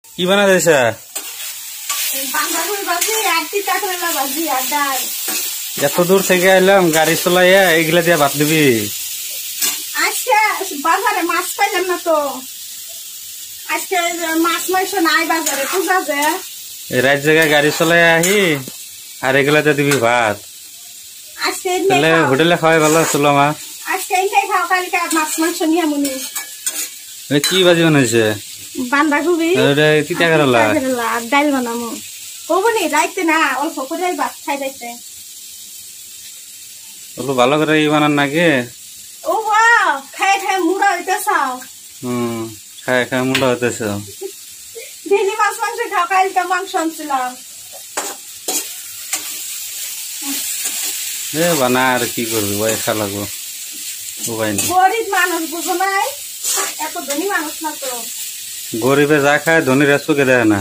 কি বানা দিয়েছে? এত দূর থেকে এলাম গাড়ি চলাইয়া এইগুলা দিয়ে ভাত দিবি? আজকে বাজারে মাছ পাইলাম না তো, আজকে মাছ মাংস নাই বাজারে, পূজা যে এই রাত জায়গায় গাড়ি চলাইয়া আহি আর এগুলা দিয়ে দিবি ভাত? আজকে তাহলে হোটেলে খাওয়াই ভালো ছিল মা। আজকে এইটাই খাও, কালকে মাছ মাংস নিয়ে মনে। কি বাজি বানাইছে? বান্ধাকপি তিতা কেরালা আর ডাল বানামো। কবনি রাইতে না অল্প করে ভাত খাই যাইতে। অল্প ভালো করে বানান নাকি? ও খাই খাই মুড়া হইতেছ। খাই খাই মুড়া হইতেছ। ডেলি মাছ মাংস খাও, কালকে মাংস আনছিলাম। বানা আর কি করবি, ওই খা লাগবো, উপায় নেই। গরিব মানুষ বুঝো নাই, এত ধনী মানুষ না তো। গরিবে যা খায় ধনীরা চোখে দেয় না।